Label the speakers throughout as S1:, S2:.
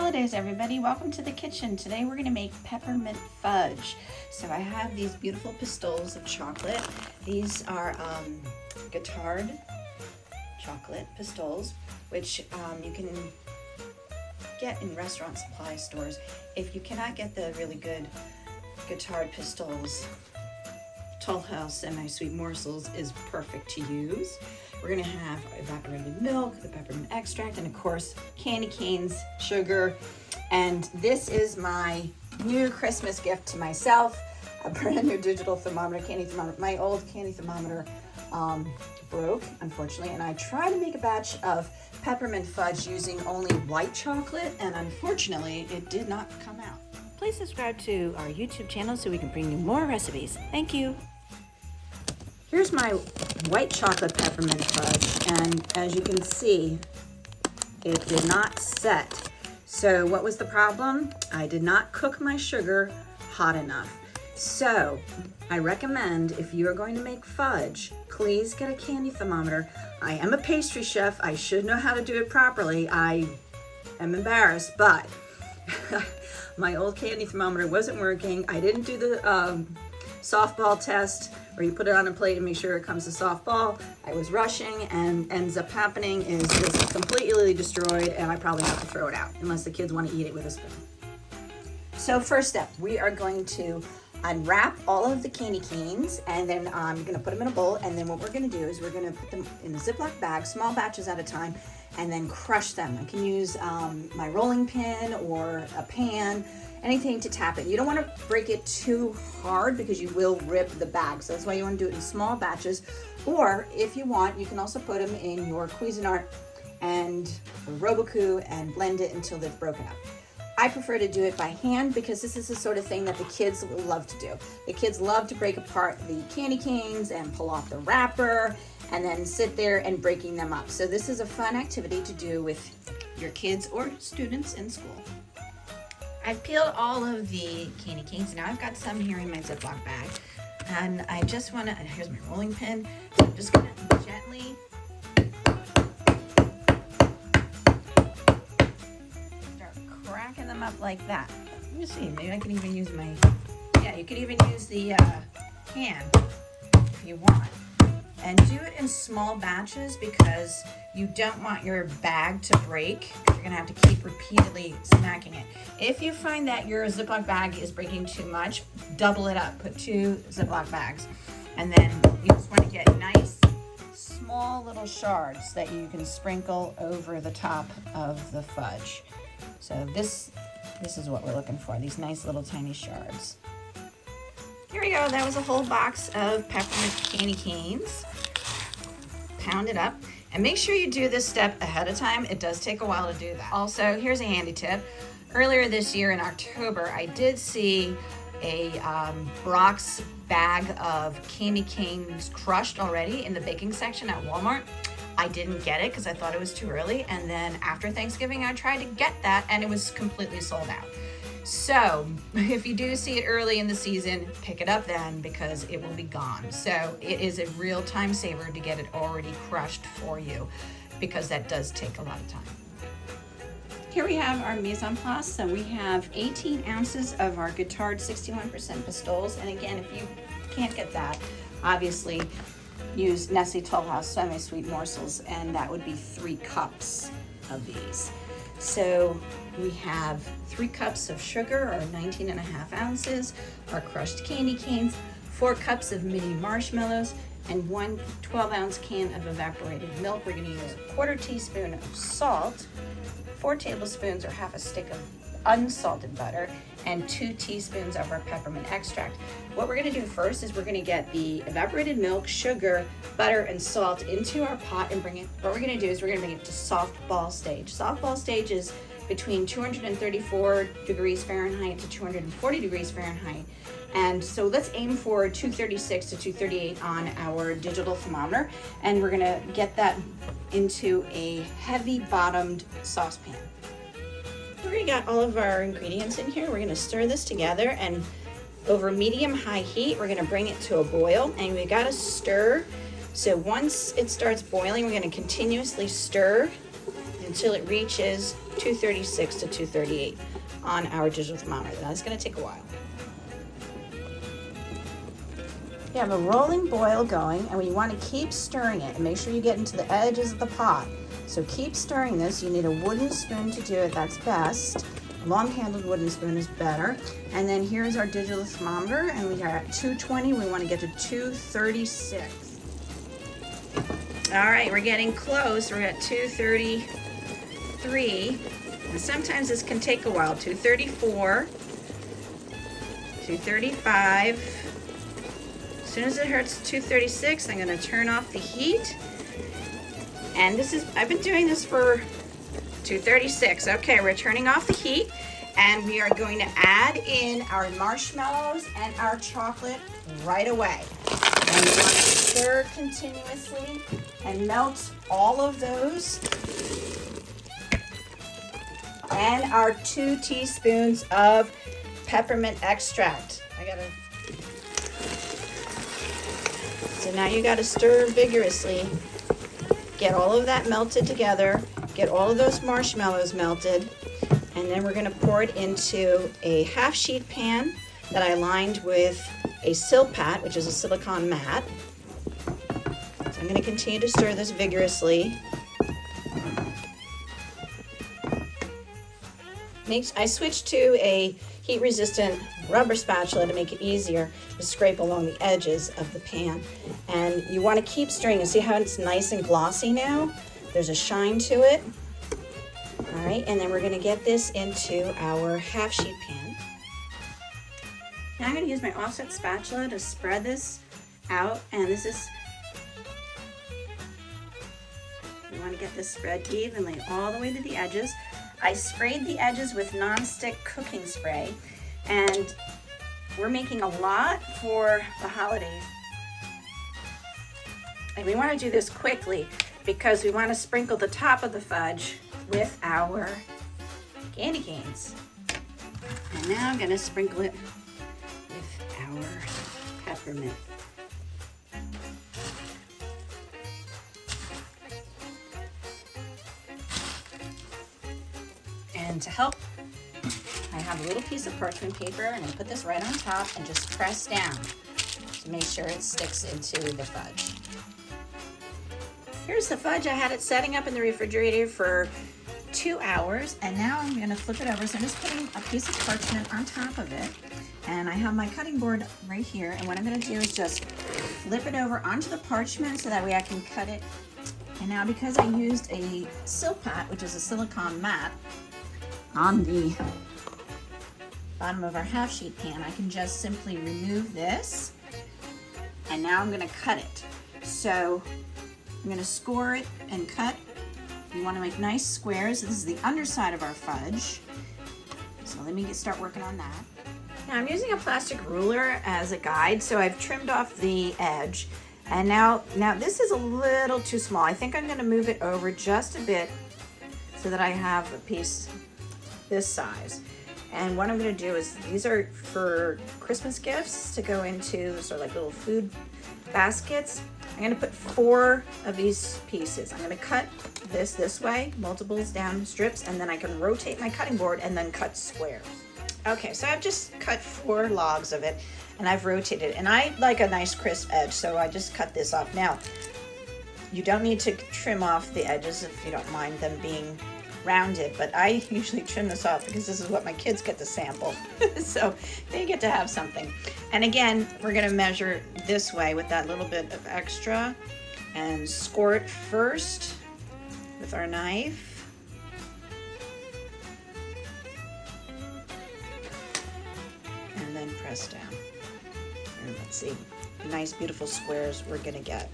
S1: holidays, everybody. Welcome to the kitchen. Today we're going to make peppermint fudge. So I have these beautiful pistils of chocolate. These are Guittard chocolate pistils, which you can get in restaurant supply stores. If you cannot get the really good Guittard pistils, Toll House semi-sweet morsels is perfect to use. We're gonna have evaporated milk, the peppermint extract, and of course, candy canes, sugar. And this is my new Christmas gift to myself, a brand new digital thermometer, candy thermometer. My old candy thermometer broke, unfortunately, and I tried to make a batch of peppermint fudge using only white chocolate, and unfortunately, it did not come out.
S2: Please subscribe to our YouTube channel so we can bring you more recipes. Thank you.
S1: Here's my white chocolate peppermint fudge, and as you can see, it did not set. So what was the problem? I did not cook my sugar hot enough. So I recommend, if you are going to make fudge, please get a candy thermometer. I am a pastry chef. I should know how to do it properly. I am embarrassed, but my old candy thermometer wasn't working. I didn't do the softball test where you put it on a plate and make sure it comes to softball. I was rushing, and ends up happening is it's completely destroyed, and I probably have to throw it out unless the kids want to eat it with a spoon. So first step, we are going to unwrap all of the candy canes, and then I'm gonna put them in a bowl, and then what we're gonna do is we're gonna put them in a Ziploc bag, small batches at a time, and then crush them. I can use my rolling pin or a pan, anything to tap it. You don't want to break it too hard because you will rip the bag. So that's why you want to do it in small batches. Or if you want, you can also put them in your Cuisinart and Robot and blend it until they've broken up. I prefer to do it by hand because this is the sort of thing that the kids love to do. The kids love to break apart the candy canes and pull off the wrapper and then sit there and breaking them up. So this is a fun activity to do with your kids or students in school. I've peeled all of the candy canes. Now I've got some here in my Ziploc bag. And I just want to, here's my rolling pin. I'm just going to gently start cracking them up like that. Let me see, maybe I can even use my, yeah, you could even use the can if you want. And do it in small batches because you don't want your bag to break. You're gonna have to keep repeatedly smacking it. If you find that your Ziploc bag is breaking too much, double it up, put 2 Ziploc bags. And then you just wanna get nice, small little shards that you can sprinkle over the top of the fudge. So this is what we're looking for, these nice little tiny shards. Here we go, that was a whole box of peppermint candy canes. Pound it up, and make sure you do this step ahead of time. It does take a while to do that. Also, here's a handy tip. Earlier this year in October, I did see a Brock's bag of candy canes crushed already in the baking section at Walmart. I didn't get it because I thought it was too early, and then after Thanksgiving, I tried to get that, and it was completely sold out. So if you do see it early in the season, pick it up then because it will be gone. So it is a real time saver to get it already crushed for you because that does take a lot of time. Here we have our mise en place. So we have 18 ounces of our Guittard 61% pistils. And again, if you can't get that, obviously use Nestle Toll House semi-sweet morsels, and that would be 3 cups of these. So we have 3 cups of sugar, or 19.5 ounces, our crushed candy canes, 4 cups of mini marshmallows, and 1 12-ounce can of evaporated milk. We're gonna use a 1/4 teaspoon of salt, 4 tablespoons or half a stick of unsalted butter, and 2 teaspoons of our peppermint extract. What we're gonna do first is we're gonna get the evaporated milk, sugar, butter, and salt into our pot and bring it, what we're gonna do is we're gonna bring it to softball stage. Softball stage is between 234 degrees Fahrenheit to 240 degrees Fahrenheit. And so let's aim for 236 to 238 on our digital thermometer. And we're gonna get that into a heavy bottomed saucepan. We already got all of our ingredients in here. We're gonna stir this together, and over medium-high heat, we're gonna bring it to a boil, and we gotta stir. So once it starts boiling, we're gonna continuously stir until it reaches 236 to 238 on our digital thermometer. Now it's going to take a while. You have a rolling boil going, and we want to keep stirring it and make sure you get into the edges of the pot. So keep stirring this. You need a wooden spoon to do it, that's best. A long-handled wooden spoon is better. And then here's our digital thermometer, and we are at 220. We want to get to 236. All right, we're getting close. We're at 233. And sometimes this can take a while. 234, 235. As soon as it hits 236, I'm going to turn off the heat. And I've been doing this for 236. Okay, we're turning off the heat, and we are going to add in our marshmallows and our chocolate right away. And we want to stir continuously and melt all of those. And our 2 teaspoons of peppermint extract. So now you got to stir vigorously. Get all of that melted together. Get all of those marshmallows melted. And then we're going to pour it into a half sheet pan that I lined with a Silpat, which is a silicone mat. So I'm going to continue to stir this vigorously. I switched to a heat-resistant rubber spatula to make it easier to scrape along the edges of the pan. And you want to keep stirring. You see how it's nice and glossy now? There's a shine to it. All right, and then we're going to get this into our half sheet pan. Now I'm going to use my offset spatula to spread this out, and you want to get this spread evenly all the way to the edges. I sprayed the edges with non-stick cooking spray, and we're making a lot for the holidays. And we want to do this quickly because we want to sprinkle the top of the fudge with our candy canes. And now I'm going to sprinkle it with our peppermint. And to help, I have a little piece of parchment paper, and I put this right on top and just press down to make sure it sticks into the fudge. Here's the fudge. I had it setting up in the refrigerator for 2 hours, and now I'm going to flip it over. So I'm just putting a piece of parchment on top of it, and I have my cutting board right here, and what I'm going to do is just flip it over onto the parchment so that way I can cut it. And now because I used a Silpat, which is a silicone mat, on the bottom of our half sheet pan, I can just simply remove this, and now I'm going to cut it. So I'm going to score it and cut. You want to make nice squares. This is the underside of our fudge. So let me start working on that. Now I'm using a plastic ruler as a guide, so I've trimmed off the edge. And now this is a little too small. I think I'm going to move it over just a bit so that I have a piece this size. And what I'm going to do is, these are for Christmas gifts to go into sort of like little food baskets. I'm going to put 4 of these pieces. I'm going to cut this way, multiples down strips, and then I can rotate my cutting board and then cut squares. Okay, so I've just cut 4 logs of it, and I've rotated it. And I like a nice crisp edge, so I just cut this off. Now, you don't need to trim off the edges if you don't mind them being rounded, but I usually trim this off because this is what my kids get to sample. So they get to have something. And again, we're going to measure this way with that little bit of extra and score it first with our knife. And then press down. And let's see the nice beautiful squares we're going to get.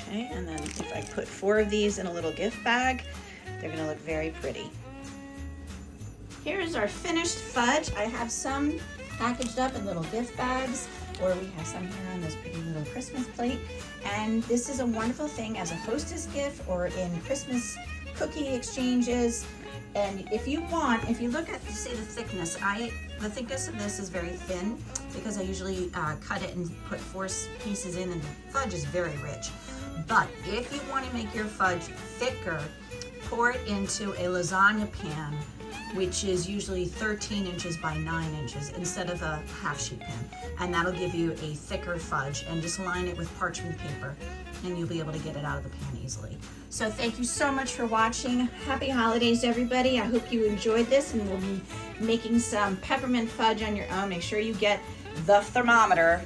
S1: Okay, and then if I put 4 of these in a little gift bag, they're going to look very pretty. Here's our finished fudge. I have some packaged up in little gift bags, or we have some here on this pretty little Christmas plate. And this is a wonderful thing as a hostess gift or in Christmas cookie exchanges. And if you want, if you look at, see the thickness, the thickness of this is very thin because I usually cut it and put 4 pieces in, and the fudge is very rich. But if you want to make your fudge thicker, pour it into a lasagna pan, which is usually 13 inches by 9 inches instead of a half sheet pan. And that'll give you a thicker fudge, and just line it with parchment paper and you'll be able to get it out of the pan easily. So thank you so much for watching. Happy holidays, everybody. I hope you enjoyed this, and we'll be making some peppermint fudge on your own. Make sure you get the thermometer.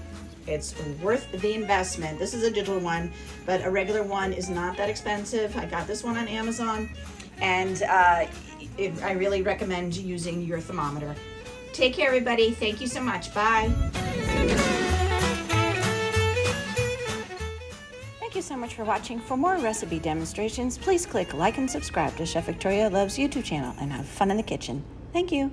S1: It's worth the investment. This is a digital one, but a regular one is not that expensive. I got this one on Amazon, and I really recommend using your thermometer. Take care, everybody. Thank you so much. Bye.
S2: Thank you so much for watching. For more recipe demonstrations, please click like and subscribe to Chef Victoria Loves YouTube channel and have fun in the kitchen. Thank you.